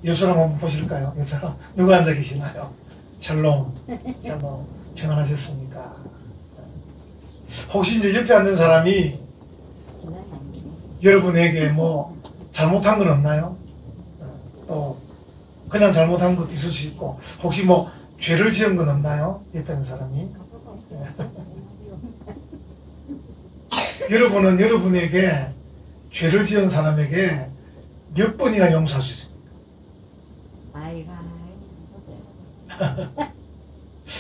옆 사람 한번 보실까요? 옆 사람 누가 앉아 계시나요? 샬롬, 샬롬, 평안하셨습니까? 혹시 이제 옆에 앉는 사람이 여러분에게 뭐 잘못한 건 없나요? 또 그냥 잘못한 것도 있을 수 있고, 혹시 뭐 죄를 지은 건 없나요? 옆에 있는 사람이. 여러분은 여러분에게 죄를 지은 사람에게 몇 번이나 용서할 수 있습니까?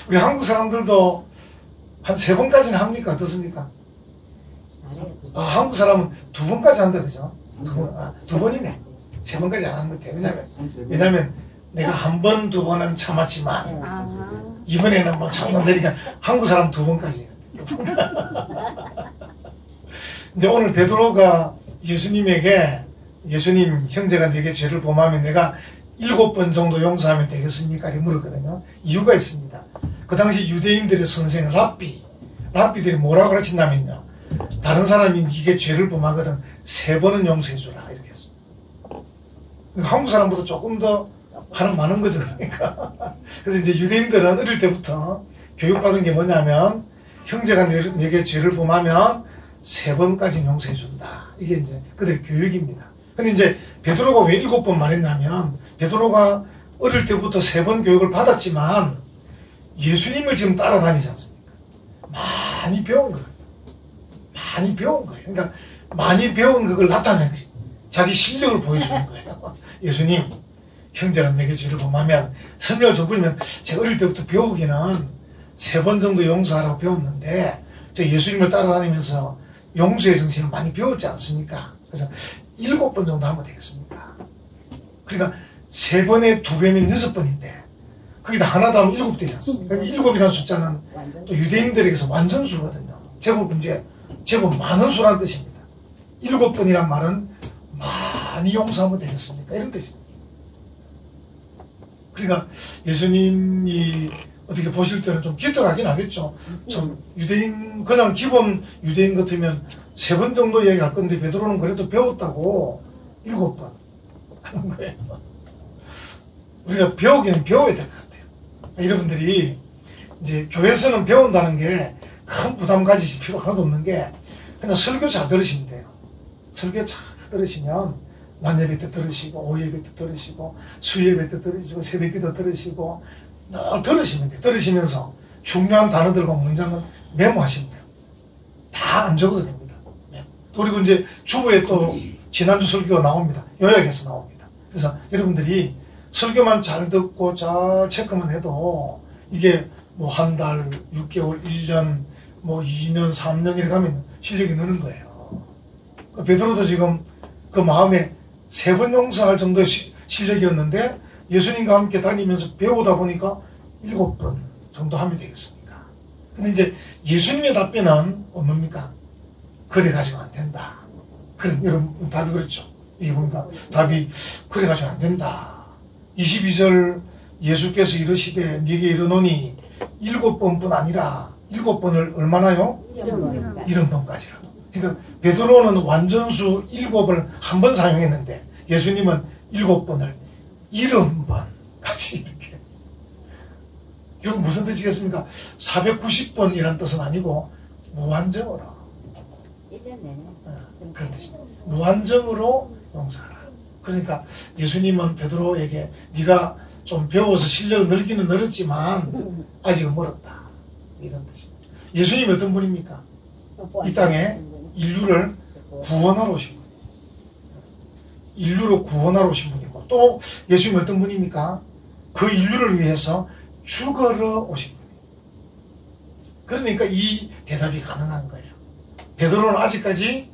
우리 한국 사람들도 한 3번까지는 합니까? 어떻습니까? 한국 사람은 2번까지 한다, 그죠? 2번이네. 3번까지 안 하는 것 같아요. 왜냐면 내가 1번, 2번은 참았지만 이번에는 뭐 참는다니까 한국 사람 2번까지. 이제 오늘 베드로가 예수님에게, 예수님, 형제가 내게 죄를 범하면 내가 7번 정도 용서하면 되겠습니까? 이렇게 물었거든요. 이유가 있습니다. 그 당시 유대인들의 선생 랍비들이 뭐라고 가르친다면요, 다른 사람이 이게 죄를 범하거든 3번은 용서해주라 이렇게 했어요. 한국 사람보다 조금 더 하는 많은 거죠. 그러니까. 그래서 이제 유대인들은 어릴 때부터 교육받은 게 뭐냐면, 형제가 내게 죄를 범하면 3번까지 용서해준다. 이게 이제 그들의 교육입니다. 근데 이제 베드로가 왜 7번 말했냐면, 베드로가 어릴 때부터 3번 교육을 받았지만 예수님을 지금 따라다니지 않습니까? 많이 배운 거예요. 많이 배운 거예요. 그러니까 많이 배운 그걸 나타내는 거지. 자기 실력을 보여주는 거예요. 예수님, 형제가 내게 죄를 범하면, 설명을 줘보면 제가 어릴 때부터 배우기는 3번 정도 용서하라고 배웠는데, 제가 예수님을 따라다니면서 용서의 정신을 많이 배웠지 않습니까? 그래서 7번 정도 하면 되겠습니까? 그러니까 3번에 2배면 6번인데, 거기다 하나 더 하면 7 되지 않습니까? 7이라는 숫자는 또 유대인들에게서 완전수거든요. 제법 많은 수라는 뜻입니다. 7번이란 말은 많이 용서하면 되겠습니까? 이런 뜻입니다. 그러니까 예수님이 어떻게 보실 때는 좀 기특하긴 하겠죠. 좀 유대인, 그냥 기본 유대인 같으면 3번 정도 얘기할 건데, 베드로는 그래도 배웠다고 7번 하는 거예요. 우리가 배우기는 배워야 될 것 같아요. 여러분들이 이제 교회에서는 배운다는 게 큰 부담 가지실 필요 하나도 없는 게, 그냥 설교 잘 들으시면 돼요. 설교 잘 들으시면 낮 예배 때 들으시고, 오후 예배 때 들으시고, 수 예배 때 들으시고, 새벽 기도 들으시고, 늘 들으시면 돼요. 들으시면서 중요한 단어들과 문장은 메모하시면 돼요. 다 안 적어도 됩니다. 그리고 이제 주부에 또 지난주 설교가 나옵니다. 요약해서 나옵니다. 그래서 여러분들이 설교만 잘 듣고 잘 체크만 해도 이게 뭐 한 달, 6개월, 1년, 뭐 2년, 3년 이렇게 가면 실력이 느는 거예요. 베드로도 지금 그 마음에 3번 용서할 정도의 실력이었는데, 예수님과 함께 다니면서 배우다 보니까 7번 정도 하면 되겠습니까? 근데 이제 예수님의 답변은 뭡니까? 그래가지고 안 된다. 그럼 여러분 답이 그렇죠. 이게 보니까 답이 그래가지고 안 된다. 22절 예수께서 이르시되 네게 이르노니 7번뿐 아니라 7번을 얼마나요? 70번까지라. 그러니까 베드로는 완전수 7을 한 번 사용했는데, 예수님은 7번을 70번까지 이렇게. 여러분 무슨 뜻이겠습니까? 490번이라는 뜻은 아니고 무한정으로. 그런 뜻입니다. 무한정으로 용서하라. 그러니까 예수님은 베드로에게 네가 좀 배워서 실력을 늘기는 늘었지만 아직은 멀었다. 이런 뜻입니다. 예수님이 어떤 분입니까? 이 땅에 인류를 구원하러 오신 분. 인류를 구원하러 오신 분이고, 또 예수님이 어떤 분입니까? 그 인류를 위해서 죽으러 오신 분이에요. 그러니까 이 대답이 가능한 거예요. 베드로는 아직까지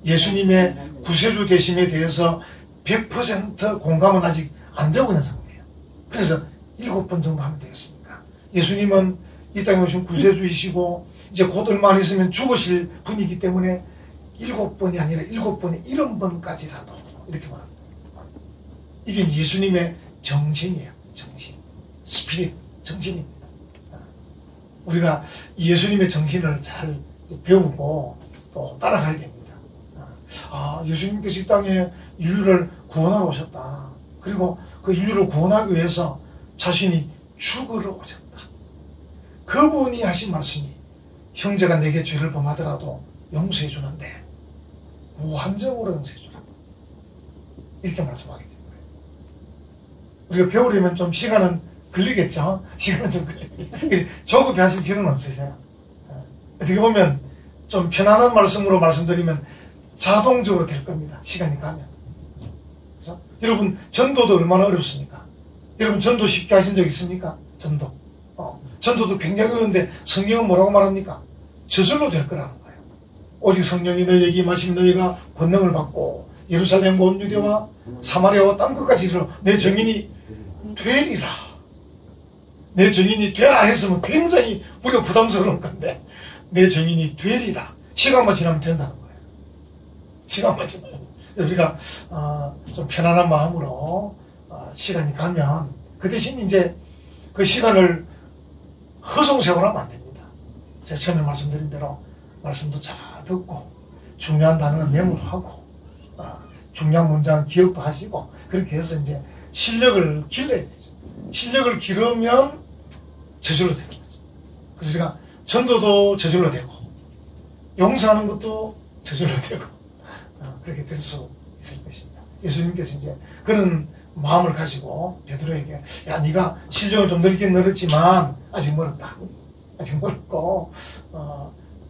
예수님의 구세주 되심에 대해서 100% 공감은 아직 안 되고 있는 상태예요. 그래서 7번 정도 하면 되겠습니까? 예수님은 이 땅에 오신 구세주이시고 이제 곧 얼마 안 있으면 죽으실 분이기 때문에 7번이 아니라 7번에 70번까지라도 이렇게 말합니다. 이게 예수님의 정신이에요. 정신. 스피릿. 정신입니다. 우리가 예수님의 정신을 잘 배우고 또 따라가야 됩니다. 예수님께서 이 땅에 인류를 구원하러 오셨다. 그리고 그 인류를 구원하기 위해서 자신이 죽으러 오셨다. 그분이 하신 말씀이 형제가 내게 죄를 범하더라도 용서해 주는데 무한정으로 용서해 주라. 이렇게 말씀하게 된 거예요. 우리가 배우려면 좀 시간은 걸리겠죠? 시간은 좀 걸리겠죠. 조급해 하실 필요는 없으세요. 어떻게 보면 좀 편안한 말씀으로 말씀드리면 자동적으로 될 겁니다. 시간이 가면. 그죠? 여러분, 전도도 얼마나 어렵습니까? 여러분, 전도 쉽게 하신 적 있습니까? 전도. 전도도 굉장히 어려운데 성경은 뭐라고 말합니까? 저절로 될 거라는 거예요. 오직 성령이 너희에게 임하시면 너희가 권능을 받고 예루살렘과 온 유대와 사마리아와 땅 끝까지 이르러 내 증인이 되리라. 내 증인이 되라 했으면 굉장히 우리가 부담스러운 건데 내 증인이 되리라. 시간만 지나면 된다는 거예요. 시간만 지나면. 우리가 좀 편안한 마음으로 시간이 가면 그 대신 이제 그 시간을 허송세월하면 안 됩니다. 제가 처음에 말씀드린 대로 말씀도 잘 듣고 중요한 단어는 메모도 하고 중요한 문장 기억도 하시고 그렇게 해서 이제 실력을 길러야 되죠. 실력을 기르면 저절로 되는 거죠. 그래서 우리가 전도도 저절로 되고 용서하는 것도 저절로 되고 그렇게 될 수 있을 것입니다. 예수님께서 이제 그런 마음을 가지고 베드로에게 야 네가 실력을 좀 늘긴 늘었지만 아직 멀었다. 아직 멀었고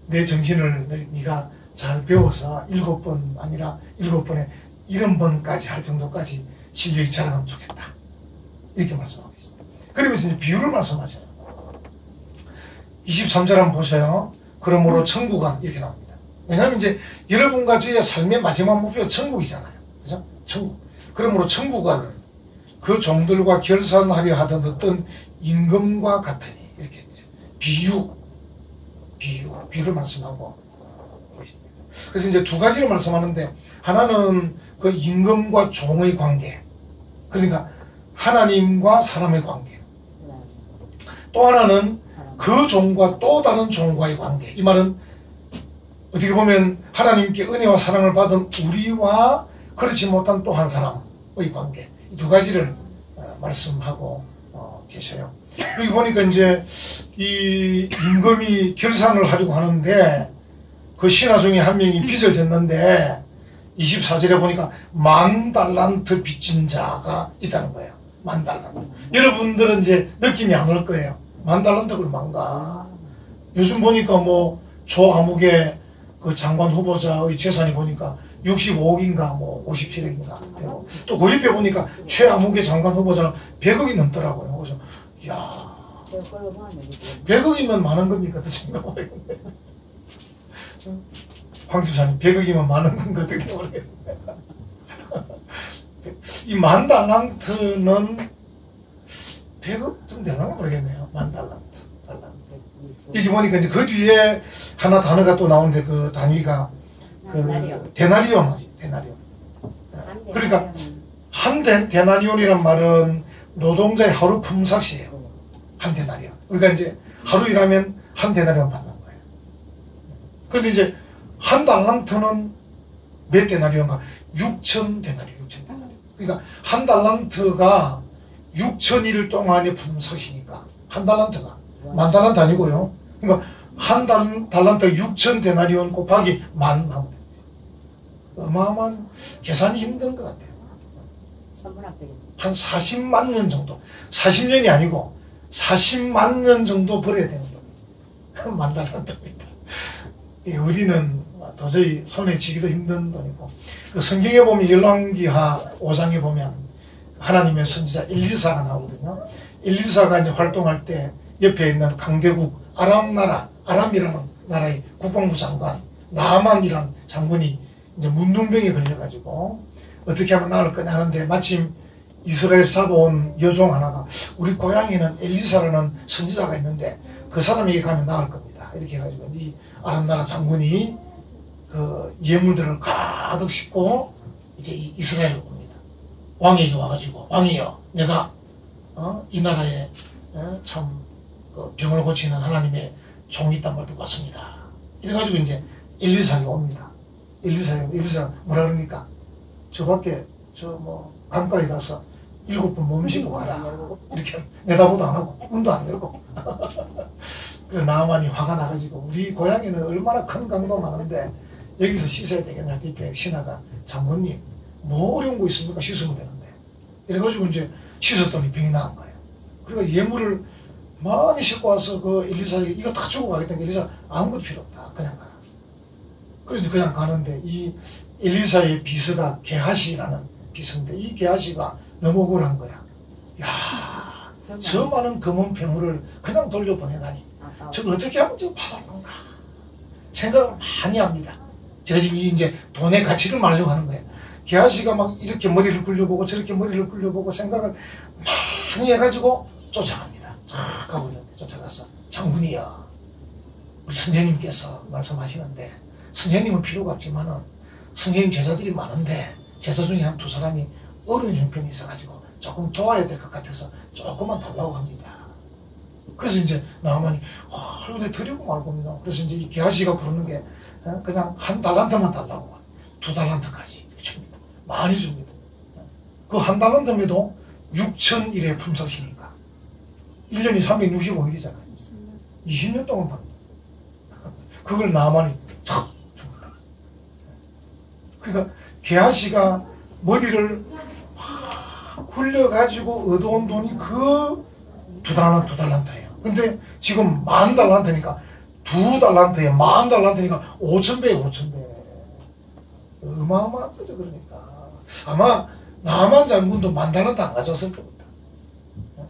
내 정신을 네가 잘 배워서 7번 아니라 7번에 70번까지 할 정도까지 실력이 자라가면 좋겠다. 이렇게 말씀하고 있습니다. 그러면서 이제 비유를 말씀하셔요. 23절 한번 보세요. 그러므로 천국은 이렇게 나옵니다. 왜냐하면 이제 여러분과 저의 삶의 마지막 목표가 천국이잖아요. 그죠? 천국. 그러므로 천국은 그 종들과 결산하려 하던 어떤 임금과 같으니 이렇게 비유를 말씀하고 그래서 이제 두 가지를 말씀하는데 하나는 그 임금과 종의 관계 그러니까 하나님과 사람의 관계 또 하나는 그 종과 또 다른 종과의 관계 이 말은 어떻게 보면 하나님께 은혜와 사랑을 받은 우리와 그렇지 못한 또 한 사람의 관계 이 두 가지를 말씀하고 계셔요. 여기 보니까 이제 이 임금이 결산을 하려고 하는데 그 신하 중에 한 명이 빚을 졌는데 24절에 보니까 10,000달란트 빚진 자가 있다는 거예요. 10,000달란트. 여러분들은 이제 느낌이 안 올 거예요. 10,000달란트가 얼마인가. 요즘 보니까 뭐 조아무개 그 장관 후보자의 재산이 보니까 65억인가 뭐 57억인가 되고 또 그 옆에 보니까 최아무개 장관 후보자는 100억이 넘더라고요. 그래서 이야 100억이면 많은 겁니까? 더 생각해보겠네. 황 집사님 100억이면 많은 건가 어떻게 모르겠네. 이 10,000달란트는 100억쯤 되나 모르겠네요. 10,000달란트. 여기 보니까 이제 그 뒤에 하나 단어가 또 나오는데 그 단위가 그 데나리온이지. 데나리온. 그러니까 한 데나리온이란 말은 노동자의 하루 품삯이에요. 한 데나리온. 그러니까 이제 하루 일하면 한 데나리온 받는 거예요. 근데 이제 한 달란트는 몇 데나리온가? 6,000데나리온. 6,000데나리온. 그러니까 한 달란트가 6,000일 동안의 품삯이니까 한 달란트가 10,000달란트 아니고요. 그러니까 한 달란트 6,000데나리온 곱하기 10,000 하면 됩니다. 어마어마한 계산이 힘든 것 같아요. 한 40만 년 정도. 40년이 아니고 40만 년 정도 벌어야 되는 돈이 10,000달란트입니다. 우리는 도저히 손에 쥐기도 힘든 돈이고 그 성경에 보면 열왕기하 5장에 보면 하나님의 선지자 엘리사가 나오거든요. 엘리사가 이제 활동할 때 옆에 있는 강대국 아람이라는 나라의 국방부 장관 나아만이라는 장군이 이제 문둥병에 걸려가지고 어떻게 하면 나을 거냐 하는데 마침 이스라엘 사본 여종 하나가 우리 고향에는 엘리사라는 선지자가 있는데 그 사람에게 가면 나을 겁니다. 이렇게 해가지고 이 아람 나라 장군이 그 예물들을 가득 싣고 이제 이스라엘로 옵니다. 왕에게 와가지고 왕이여 내가 이 나라에 참 그 병을 고치는 하나님의 종이 있단 말 듣고 왔습니다. 이래가지고 이제 엘리사가 옵니다. 엘리사가 뭐라 그럽니까? 저 밖에 저 뭐 강가에 가서 7번 몸 씻고 가라. 이렇게 내다보도 안 하고 문도 안 열고. 그래서 나만이 화가 나가지고 우리 고향에는 얼마나 큰 강도 많은데 여기서 씻어야 되겠냐. 뒤에 신하가 장군님 뭐 어려운 거 있습니까? 씻으면 되는데. 이래가지고 이제 씻었더니 병이 나은 거예요. 그러니까 예물을 많이 싣고 와서 그 엘리사에게 이거 다 주고 가겠다는 게 엘리사 아무것도 필요 없다. 그냥 가라. 그래서 그냥 가는데 이 엘리사의 비서가 게하시라는 비서인데 이 게하시가 너무 억울한 거야. 야, 저 많은 금은 패물을 그냥 돌려보내다니. 저걸 어떻게 하면 저 받을 건가? 생각을 많이 합니다. 제가 지금 이제 돈의 가치를 말려고 하는 거예요. 게하시가 막 이렇게 머리를 굴려보고 저렇게 머리를 굴려보고 생각을 많이 해가지고 쫓아갑니다. 쫙 가고 있는데 쫓아가서 장군이여, 우리 선생님께서 말씀하시는데 선생님은 필요가 없지만은 선생님 제자들이 많은데 제자 중에 한 2사람이 어려운 형편이 있어가지고 조금 도와야 될 것 같아서 조금만 달라고 합니다. 그래서 이제 나아만이 근데 드리고 말고요. 그래서 이제 이 게하시가 부르는 게 그냥 1달란트만 달라고 2달란트까지 줍니다. 많이 줍니다. 그 1달란트에도 6,000일의 품삯이니까 1년이 365일이잖아요. 20년 동안 받는. 그걸 나아만이 탁 줍니다. 그러니까 게하시가 머리를 확 굴려가지고 얻어온 돈이 그 2달란트예요. 근데 지금 10,000달란트니까 2달란트에 10,000달란트니까 5,000배에 5,000배. 어마어마한 거죠. 그러니까 아마 나만 장군도 10,000달란트 안 가져왔을 겁니다.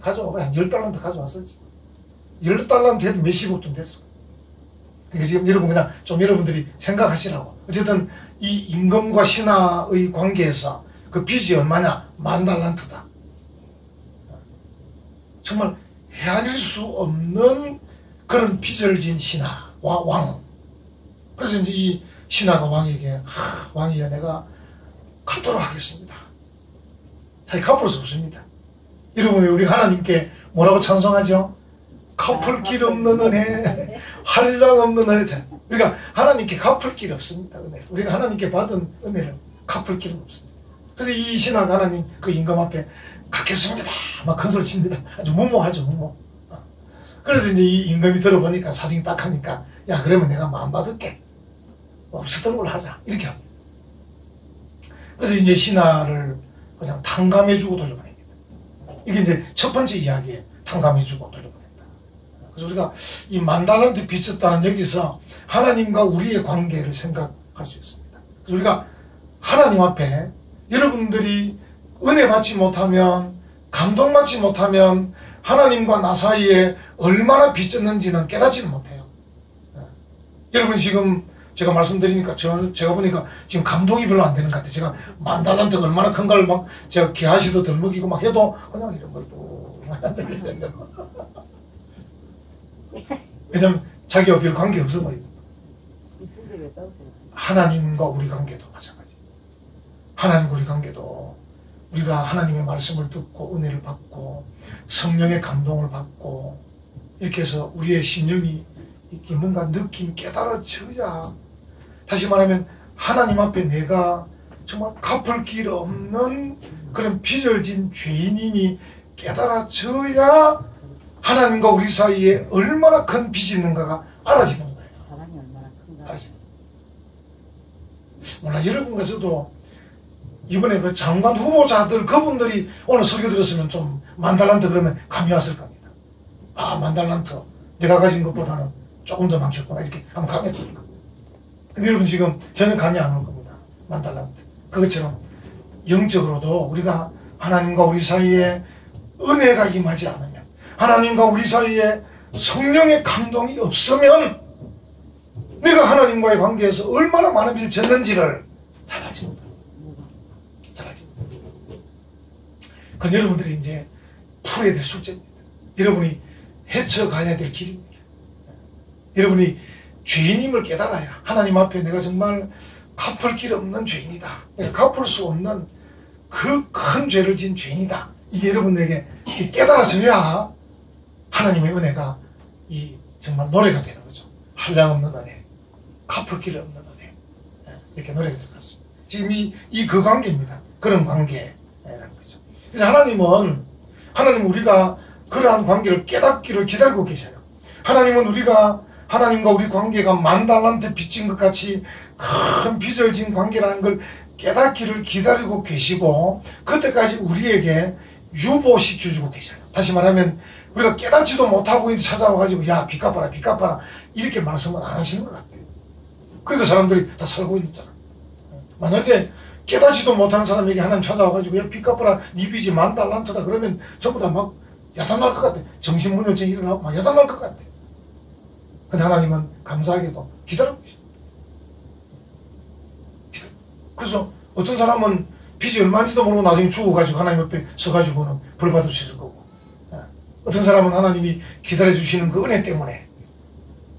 가져오면 한 10달란트 가져왔을지. 10달란트 해도 몇십억 돈 됐어. 그러니까 지금 여러분 그냥 좀 여러분들이 생각하시라고. 어쨌든 이 임금과 신하의 관계에서 그 빚이 얼마냐? 10,000달란트다. 정말 헤아릴 수 없는 그런 빚을 진 신하, 왕. 그래서 이제 이 신하가 왕에게, 왕이여, 내가 갚도록 하겠습니다. 사실 갚을 수 없습니다. 여러분이 우리 하나님께 뭐라고 찬송하죠? 갚을 길 없는 은혜, 한량 없는 은혜. 우리가 하나님께 갚을 길 없습니다. 은혜. 우리가 하나님께 받은 은혜를 갚을 길은 없습니다. 그래서 이 신하가 하나님 그 임금 앞에 갚겠습니다. 막 큰 소리 칩니다. 아주 무모하죠, 무모. 그래서 이제 이 임금이 들어보니까 사정이 딱 하니까, 야, 그러면 내가 마음 받을게. 없었던 걸 하자. 이렇게 합니다. 그래서 이제 신하를 그냥 탕감해주고 돌려보냅니다. 이게 이제 첫 번째 이야기에 탕감해주고 돌려보낸다. 그래서 우리가 이 10,000달란트 빚졌다는 여기서 하나님과 우리의 관계를 생각할 수 있습니다. 그래서 우리가 하나님 앞에 여러분들이 은혜 받지 못하면, 감동받지 못하면 하나님과 나 사이에 얼마나 빚졌는지는 깨닫지는 못해요. 여러분 지금 제가 말씀드리니까 제가 보니까 지금 감동이 별로 안 되는 것 같아요. 제가 10,000달란트가 얼마나 큰가를 막 제가 게하시도 덜먹이고 막 해도 그냥 이런 걸 또 왜냐면 자기와 별 관계 없어 보이고. 하나님과 우리 관계도 마찬가지. 하나님과 우리 관계도 우리가 하나님의 말씀을 듣고 은혜를 받고 성령의 감동을 받고 이렇게 해서 우리의 심령이 이렇게 뭔가 느낌 깨달아져야, 다시 말하면 하나님 앞에 내가 정말 갚을 길 없는 그런 빚을 진 죄인임이 깨달아져야 하나님과 우리 사이에 얼마나 큰 빚이 있는가가 알아지는 거예요. 사랑이 얼마나 큰가. 알아지는 거예요. 몰라, 여러분과 저도 이번에 그 장관 후보자들 그분들이 오늘 설교 들었으면 좀 10,000달란트 그러면 감이 왔을 겁니다. 아, 10,000달란트 내가 가진 것보다는 조금 더 많겠구나 이렇게 한번 감이 왔을 겁니다. 근데 여러분 지금 전혀 감이 안 올 겁니다. 10,000달란트. 그것처럼 영적으로도 우리가 하나님과 우리 사이에 은혜가 임하지 않으면, 하나님과 우리 사이에 성령의 감동이 없으면 내가 하나님과의 관계에서 얼마나 많은 빚을 졌는지를 잘 알지 못합니다. 잘 알지 못합니다. 그건 여러분들이 이제 풀어야 될 숙제입니다. 여러분이 헤쳐가야 될 길입니다. 여러분이 죄인임을 깨달아야, 하나님 앞에 내가 정말 갚을 길 없는 죄인이다, 내가 갚을 수 없는 그 큰 죄를 진 죄인이다, 이게 여러분에게 깨달아져야 하나님의 은혜가 정말 노래가 되는 거죠. 한량없는 은혜, 갚을 길 없는 은혜, 이렇게 노래가 될 것 같습니다. 지금 그 관계입니다. 그런 관계라는 거죠. 그래서 하나님은 우리가 그러한 관계를 깨닫기를 기다리고 계셔요. 하나님은 하나님과 우리 관계가 만달한테 빚진 것 같이 큰 빚어진 관계라는 걸 깨닫기를 기다리고 계시고, 그때까지 우리에게 유보시켜주고 계셔요. 다시 말하면 우리가 깨닫지도 못하고 찾아와가지고 야 빚 갚아라 빚 갚아라 이렇게 말씀은 안 하시는 것 같아요. 그러니까 사람들이 다 살고 있잖아. 만약에 깨닫지도 못하는 사람에게 하나님 찾아와가지고 야 빚 갚아라 네 빚이 $10,000다 그러면 전부 다 막 야단날 것 같아. 정신분열증이 일어나고 막 야단날 것 같아. 근데 하나님은 감사하게도 기다리고 계셔. 그래서 어떤 사람은 빚이 얼마인지도 모르고 나중에 죽어가지고 하나님 옆에 서가지고는 벌 받을 수 있을 거고, 어떤 사람은 하나님이 기다려주시는 그 은혜 때문에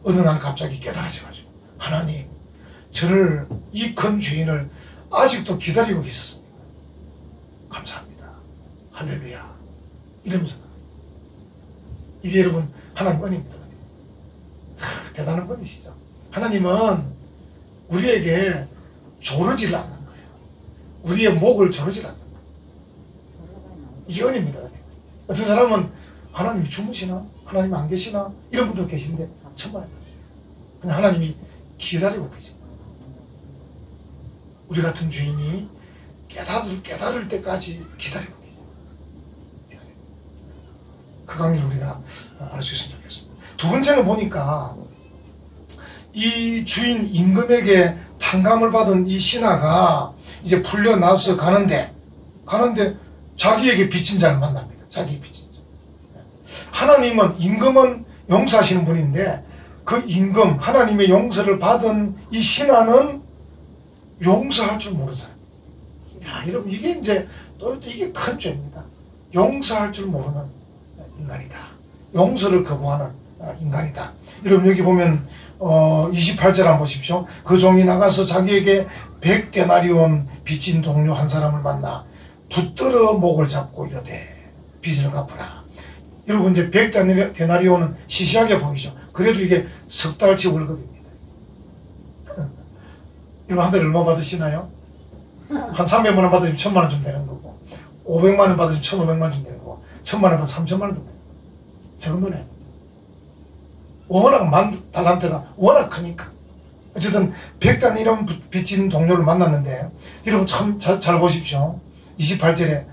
어느 날 갑자기 깨달아져가지고 하나님 저를 이 큰 죄인을 아직도 기다리고 계셨습니다. 감사합니다. 할렐루야 이러면서 이게 여러분 하나님 은혜입니다. 대단한 분이시죠. 하나님은 우리에게 조르지를 않는 거예요. 우리의 목을 조르지를 않는 거예요. 이게 은혜입니다. 어떤 사람은 하나님이 주무시나? 하나님 안 계시나? 이런 분도 계신데 정말 그냥 하나님이 기다리고 계십니다. 우리 같은 주인이 깨달을 때까지 기다리고 계세요. 그 강의를 우리가 알 수 있으면 좋겠습니다. 두 번째는 보니까 이 주인 임금에게 탕감을 받은 이 신하가 이제 풀려나서 가는데 자기에게 빚진 자를 만납니다. 자기의 빚진 자. 하나님은 임금은 용서하시는 분인데 그 임금 하나님의 용서를 받은 이 신하는 용서할 줄 모르잖아요. 야, 여러분 이게 이제 또 이게 큰 죄입니다. 용서할 줄 모르는 인간이다. 용서를 거부하는 인간이다. 여러분 여기 보면 28절 한번 보십시오. 그 종이 나가서 자기에게 100데나리온 빚진 동료 한 사람을 만나 붙들어 목을 잡고 이르되 빚을 갚으라. 여러분 이제 100데나리온은 시시하게 보이죠. 그래도 이게 석 달치 월급입니다. 여러분 한 달에 얼마 받으시나요? 한 300만 원 받으시면 1000만 원 좀 되는 거고, 500만 원 받으시면 1500만 원 좀 되는 거고, 1000만 원 받으면 3000만 원 좀 되는 거고. 적은 돈이에요. 워낙 달란트가 워낙 크니까. 어쨌든 100단위로 빚진 동료를 만났는데, 여러분 참 잘 보십시오. 28절에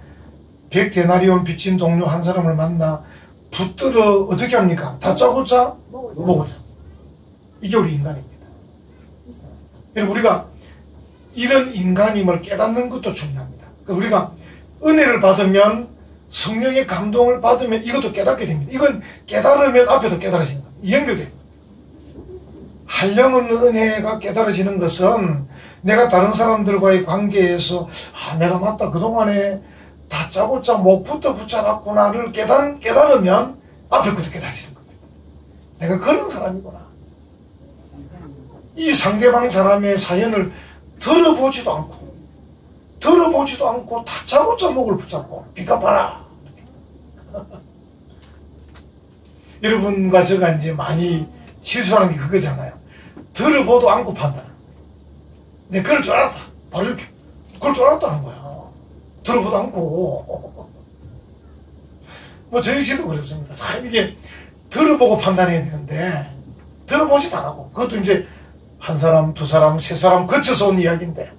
100데나리온 빚진 동료 한 사람을 만나 붙들어 어떻게 합니까? 다짜고짜 먹으자. 이게 우리 인간입니다. 여러분 우리가 이런 인간임을 깨닫는 것도 중요합니다. 그러니까 우리가 은혜를 받으면, 성령의 감동을 받으면 이것도 깨닫게 됩니다. 이건 깨달으면 앞에도 깨달아지는 겁니다. 이 연결됩니다. 한량없는 은혜가 깨달아지는 것은 내가 다른 사람들과의 관계에서 내가 맞다 그동안에 다짜고짜 목부터 붙잡았구나를 깨달으면 앞에 것도 깨달아지는 겁니다. 내가 그런 사람이구나. 이 상대방 사람의 사연을 들어보지도 않고 다짜고짜 목을 붙잡고 빚 갚아라. 여러분과 제가 이제 많이 실수하는 게 그거잖아요. 들어보도 않고 판단. 내가 그럴 줄 알았다. 바로 이렇게. 그럴 줄 알았다는 거야. 들어보도 않고. 뭐 저희 씨도 그렇습니다. 참 이게 들어보고 판단해야 되는데 들어보지도 안 하고, 그것도 이제 한 사람, 두 사람, 세 사람 거쳐서 온 이야기인데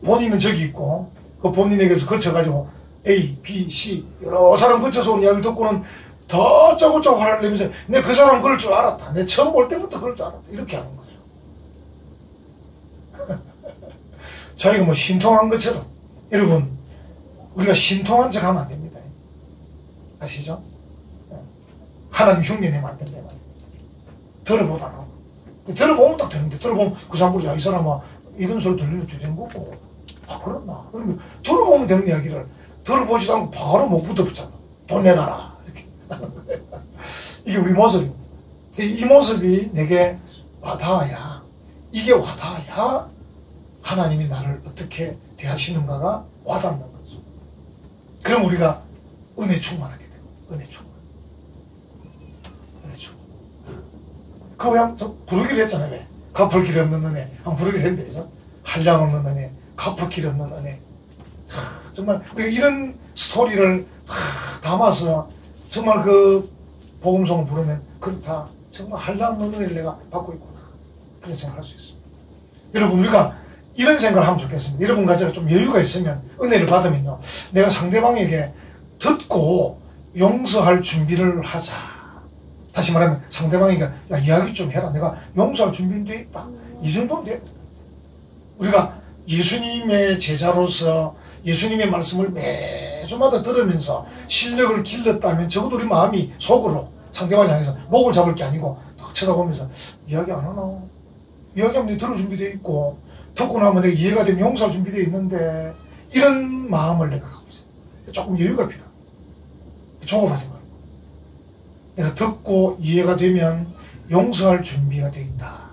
본인은 저기 있고 그 본인에게서 거쳐가지고 A, B, C 여러 사람 거쳐서 온 이야기를 듣고는 더 짜고짜고 화를 내면서 내가 그 사람 그럴 줄 알았다. 내가 처음 볼 때부터 그럴 줄 알았다. 이렇게 하는 거예요. 자기가 뭐 신통한 것처럼. 여러분 우리가 신통한 척 하면 안 됩니다. 아시죠? 하나님 흉내내면 안 된다. 들어보다 안 하고. 들어보면 딱 되는데, 들어보면 그 사람 보자, 이 사람아 이런 소리 들리면 주된 거고, 그렇나? 그러면 들어보면 되는 이야기를 들어보지도 않고 바로 목부터 붙잡아. 돈 내놔라. 이렇게 하는 거예요. 이게 우리 모습입니다. 이 모습이 내게 와닿아야, 이게 와닿아야 하나님이 나를 어떻게 대하시는가가 와닿는 거죠. 그럼 우리가 은혜 충만하게 돼요. 은혜 충만. 은혜 충만. 그거 그냥 부르기로 했잖아요. 왜? 갚을 길 없는 은혜. 한번 부르기로 했는데, 그죠? 한량 없는 은혜, 갚을 길 없는 은혜. 정말 우리가 이런 스토리를 다 담아서 정말 그 복음송을 부르면 그렇다. 정말 한량없는 은혜를 내가 받고 있구나. 그런 생각을 할 수 있습니다. 여러분 우리가 이런 생각을 하면 좋겠습니다. 여러분과 제가 좀 여유가 있으면 은혜를 받으면요. 내가 상대방에게 듣고 용서할 준비를 하자. 다시 말하면 상대방에게 야 이야기 좀 해라. 내가 용서할 준비는 돼 있다. 이 정도는 돼. 우리가 예수님의 제자로서 예수님의 말씀을 매주마다 들으면서 실력을 길렀다면 적어도 우리 마음이 속으로 상대방을 향해서 목을 잡을 게 아니고 딱 쳐다보면서 이야기 안 하나? 이야기하면 내가 들을 준비되어 있고 듣고 나면 내가 이해가 되면 용서할 준비되어 있는데 이런 마음을 내가 갖고 있어요. 조금 여유가 필요해. 조급하지 말고 내가 듣고 이해가 되면 용서할 준비가 되어 있다.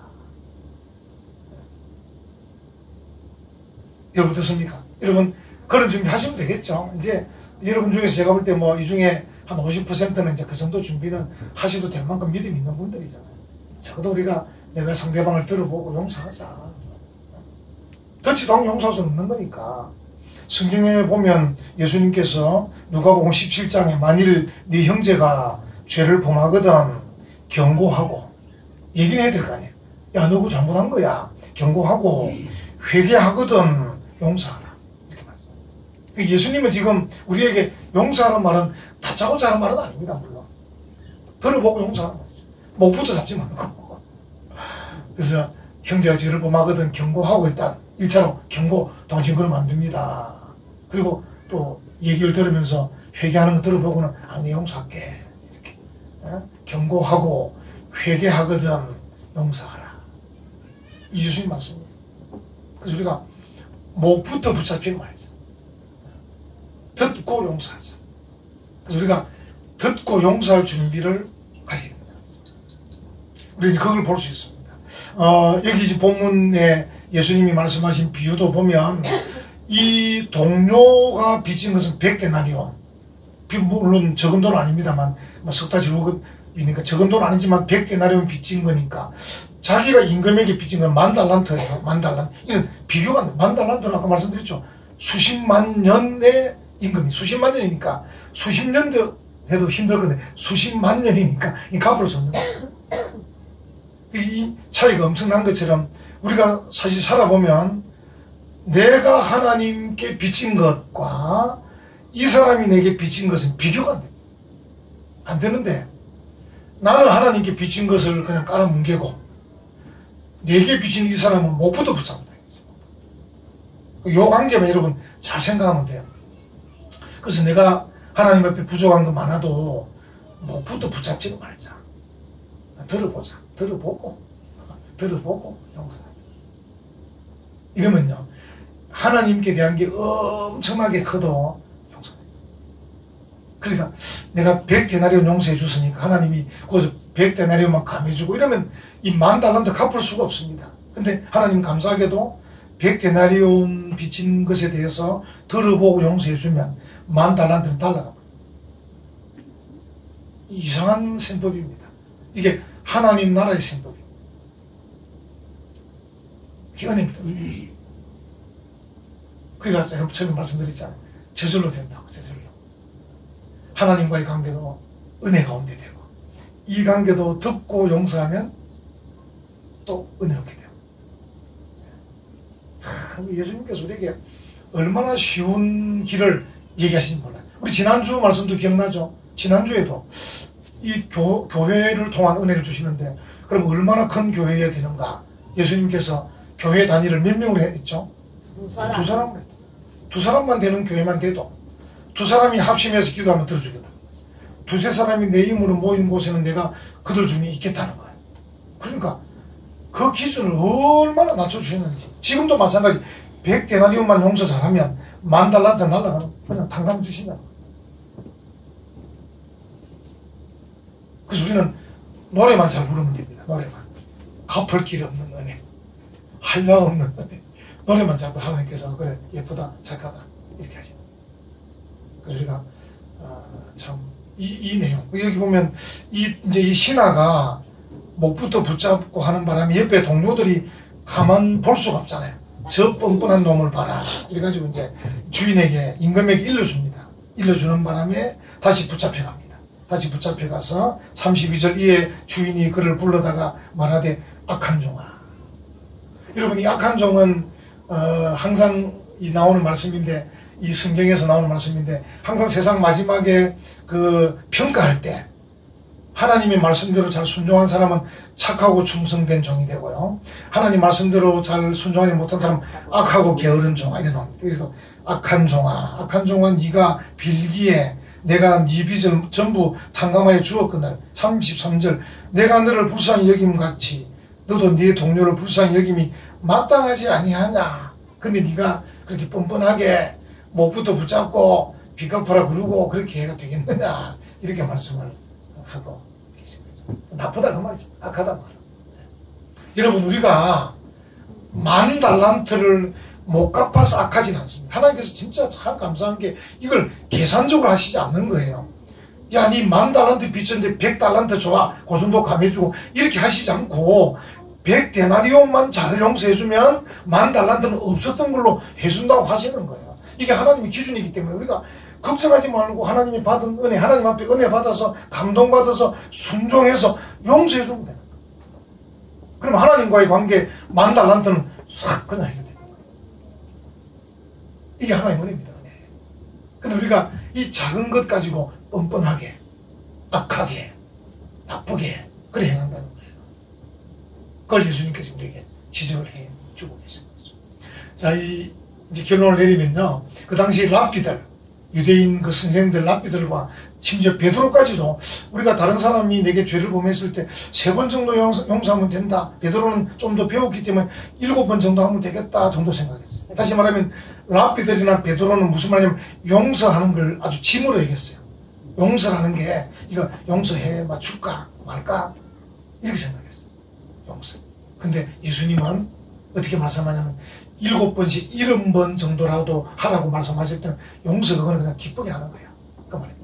여러분 듣습니까? 여러분 그런 준비 하시면 되겠죠. 이제 여러분 중에서 제가 볼 때 뭐 이 중에 한 50%는 이제 그 정도 준비는 하셔도 될 만큼 믿음이 있는 분들이잖아요. 적어도 우리가 내가 상대방을 들어보고 용서하자. 듣지도 않고 용서할 수 없는 거니까. 성경에 보면 예수님께서 누가복음 17장에 만일 네 형제가 죄를 범하거든 경고하고 얘기는 해야 될 거 아니에요. 야 너 그거 잘못한 거야. 경고하고 회개하거든 용서하라. 이렇게 말해요. 예수님은 지금 우리에게 용서하는 말은 다짜고짜 하는 말은 아닙니다. 물론 들어보고 용서하는 말이죠. 목부터 잡지 말고. 그래서 형제가 죄를 범하거든 경고하고 일단 1차로 경고 당신 그러면 안 됩니다. 그리고 또 얘기를 들으면서 회개하는 거 들어보고는 내 용서할게. 이렇게 경고하고 회개하거든 용서하라. 이 예수님 말씀입니다. 그래서 우리가 목부터 붙잡히는 말이죠. 듣고 용서하자. 그래서 우리가 듣고 용서할 준비를 가야 됩니다. 우리는 그걸 볼 수 있습니다. 여기 이제 본문에 예수님이 말씀하신 비유도 보면 이 동료가 빚진 것은 100데나리온. 물론 적은 돈은 아닙니다만 석달 7억이니까 적은 돈은 아니지만 100데나리온 빚진 거니까 자기가 임금에게 빚진 건 10,000달란트예요. 10,000달란트. 이건 비교가 안 돼. 10,000달란트는 아까 말씀드렸죠. 수십만 년의 임금이 수십만 년이니까 수십 년도 해도 힘들 건데 수십만 년이니까 이 갚을 수 없는 거예요. 이 차이가 엄청난 것처럼 우리가 사실 살아보면 내가 하나님께 빚진 것과 이 사람이 내게 빚진 것은 비교가 안 돼. 안 되는데 나는 하나님께 빚진 것을 그냥 깔아뭉개고 내게 빚진 이 사람은 목부터 붙잡는다. 이 관계만 여러분 잘 생각하면 돼요. 그래서 내가 하나님 앞에 부족한 거 많아도 목부터 붙잡지는 말자. 들어보자. 들어보고 용서하자. 이러면요 하나님께 대한 게 엄청나게 커도 용서해. 그러니까 내가 100데나리온 용서해 줬으니까 하나님이 거기서 100데나리온만 감해주고 이러면 이 10,000달란트 갚을 수가 없습니다. 근데 하나님 감사하게도 100데나리온 빚진 것에 대해서 들어보고 용서해 주면 10,000달란트는 달라가. 이상한 생법입니다. 이게 하나님 나라의 생법이에요. 이게 은혜입니다. 그러니까 제가 처음에 말씀드렸잖아요. 저절로 된다고. 저절로. 하나님과의 관계도 은혜 가운데 되고 이 관계도 듣고 용서하면 또 은혜롭게 돼요. 참 예수님께서 우리에게 얼마나 쉬운 길을 얘기하시는지 몰라요. 우리 지난주 말씀도 기억나죠? 지난주에도 이 교회를 통한 은혜를 주시는데 그럼 얼마나 큰 교회여야 되는가? 예수님께서 교회 단위를 몇 명으로 했죠? 두 사람으로 했죠. 두 사람만 되는 교회만 돼도 두 사람이 합심해서 기도하면 들어주겠다. 두세 사람이 내 힘으로 모인 곳에는 내가 그들 중에 있겠다는 거예요. 그러니까 그 기준을 얼마나 낮춰주셨는지. 지금도 마찬가지 100데나리온만 용서 잘하면 10,000달란트 날라가는 그냥 탕감 주신다는 거예요. 그래서 우리는 노래만 잘 부르면 됩니다. 노래만. 갚을 길이 없는 은혜. 한량 없는 은혜. 노래만 잘 부르면 하나님께서 그래 예쁘다 착하다 이렇게 하시는 거예요. 그래서 우리가 참 이 내용 여기 보면 이제 이 신하가 목부터 붙잡고 하는 바람에 옆에 동료들이 가만 볼 수가 없잖아요. 저 뻔뻔한 놈을 봐라. 이래가지고 이제 주인에게 임금에게 일러줍니다. 일러주는 바람에 다시 붙잡혀갑니다. 다시 붙잡혀가서 32절 이에 주인이 그를 불러다가 말하되 악한 종아. 여러분 이 악한 종은 항상 이 나오는 말씀인데 이 성경에서 나오는 말씀인데 항상 세상 마지막에 그 평가할 때 하나님의 말씀대로 잘 순종한 사람은 착하고 충성된 종이 되고요. 하나님 말씀대로 잘 순종하지 못한 사람은 악하고 게으른 종. 이게 나옵니다. 그래서 악한 종아, 악한 종아 네가 빌기에 내가 네 빚을 전부 탕감하여 주었거늘. 33절 내가 너를 불쌍히 여김같이 너도 네 동료를 불쌍히 여김이 마땅하지 아니하냐. 근데 네가 그렇게 뻔뻔하게 목부터 붙잡고 빚 갚으라 그러고 그렇게 해가 되겠느냐. 이렇게 말씀을 하고 계십니다. 나쁘다 그 말이죠. 악하다 말. 여러분 우리가 10,000달란트를 못 갚아서 악하진 않습니다. 하나님께서 진짜 참 감사한 게 이걸 계산적으로 하시지 않는 거예요. 야, 니 10,000달란트 빚졌는데 100달란트 좋아. 그 정도 감해주고 이렇게 하시지 않고 100데나리온만 잘 용서해주면 10,000달란트는 없었던 걸로 해준다고 하시는 거예요. 이게 하나님의 기준이기 때문에 우리가 걱정하지 말고 하나님이 받은 은혜, 하나님 앞에 은혜 받아서 감동받아서 순종해서 용서해주면 됩니다. 그럼 하나님과의 관계 10,000달란트는 싹 그냥 해결됩니다. 이게 하나님의 은혜입니다. 은혜. 근데 우리가 이 작은 것 가지고 뻔뻔하게, 악하게, 나쁘게 그래 행한다는 거예요. 그걸 예수님께서 우리에게 지적을 해주고 계신 거죠. 자, 이제 결론을 내리면요. 그 당시 랍비들, 유대인 그 선생들 랍비들과 심지어 베드로까지도 우리가 다른 사람이 내게 죄를 범했을 때 3번 정도 용서하면 된다. 베드로는 좀 더 배웠기 때문에 7번 정도 하면 되겠다 정도 생각했어요. 다시 말하면 랍비들이나 베드로는 무슨 말이냐면 용서하는 걸 아주 짐으로 여겼어요. 용서라는 게 이거 용서해 줄까 말까 이렇게 생각했어요. 용서. 근데 예수님은 어떻게 말씀하냐면 7번씩 70번 정도라도 하라고 말씀하실 때는 용서 그거는 그냥 기쁘게 하는 거야. 그 말이에요.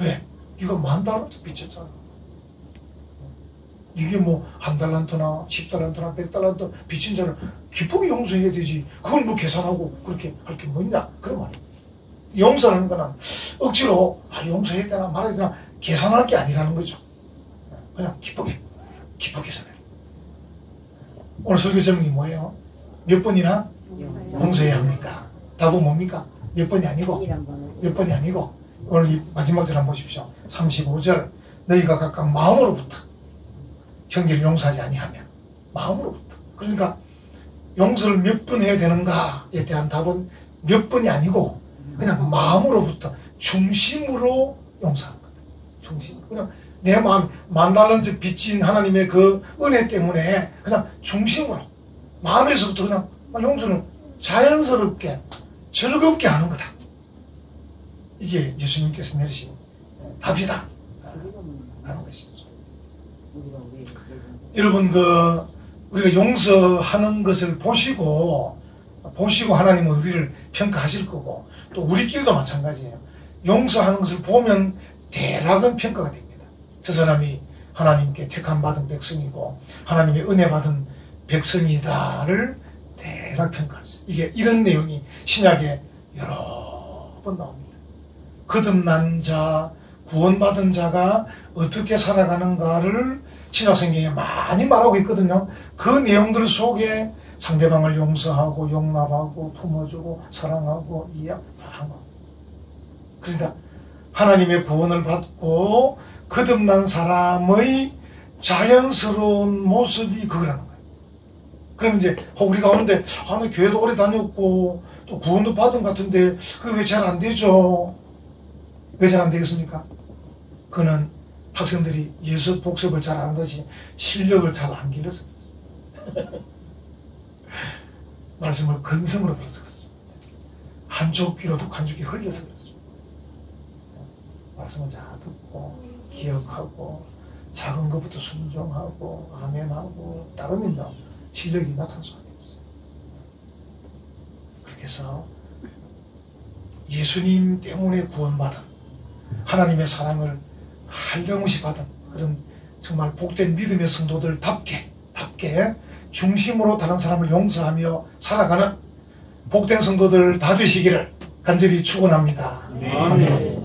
왜? 이거 10,000달란트 빚졌잖아. 이게 뭐 1달란트나 10달란트나 100달란트 빚진 자를 기쁘게 용서해야 되지. 그걸 뭐 계산하고 그렇게 할 게 뭐 있냐? 그런 말이에요. 용서라는 거는 억지로 용서해야 되나 말아야 되나 계산할 게 아니라는 거죠. 그냥 기쁘게 해서 내려. 오늘 설교 제목이 뭐예요? 몇 번이나 용서해야 합니까? 답은 뭡니까? 몇 번이 아니고 몇 번이 아니고 오늘 이 마지막 절 한번 보십시오. 35절 너희가 각각 마음으로부터 형제를 용서하지 아니하면 마음으로부터. 그러니까 용서를 몇 번 해야 되는가에 대한 답은 몇 번이 아니고 그냥 마음으로부터 중심으로 용서하는 거예요. 중심. 그냥 내 마음 10,000달란트 빚진 하나님의 그 은혜 때문에 그냥 중심으로 마음에서부터 그냥 용서를 자연스럽게 즐겁게 하는 거다. 이게 예수님께서 내리신 답이다 하는 것이죠. 여러분 우리가 용서하는 것을 보시고 하나님은 우리를 평가하실 거고 또 우리끼리도 마찬가지예요. 용서하는 것을 보면 대략은 평가가 됩니다. 저 사람이 하나님께 택함받은 백성이고 하나님의 은혜 받은 백성이다를 대략 평가할 수 있어요. 이런 내용이 신약에 여러 번 나옵니다. 거듭난 자, 구원받은 자가 어떻게 살아가는가를 신약 성경에 많이 말하고 있거든요. 그 내용들 속에 상대방을 용서하고 용납하고 품어주고 사랑하고 이해하고. 그러니까 하나님의 구원을 받고 거듭난 사람의 자연스러운 모습이 그거라는 거예요. 그럼 이제 우리가 오는데 나 교회도 오래 다녔고 또 구원도 받은 것 같은데 그게 왜 잘 안 되죠? 왜 잘 안 되겠습니까? 그는 학생들이 예습 복습을 잘 하는 것이 실력을 잘 안 길러서 말씀을 근성으로 들어서 그렇습니다. 한쪽 귀로도 한쪽이 흘려서 그렇습니다. 말씀을 잘 듣고 기억하고 작은 것부터 순종하고 아멘하고 따르면 실력이 나타날 수밖에 없어요. 그렇게 해서 예수님 때문에 구원받은 하나님의 사랑을 한량없이 받은 그런 정말 복된 믿음의 성도들답게 중심으로 다른 사람을 용서하며 살아가는 복된 성도들 다 되시기를 간절히 축원합니다. 아멘.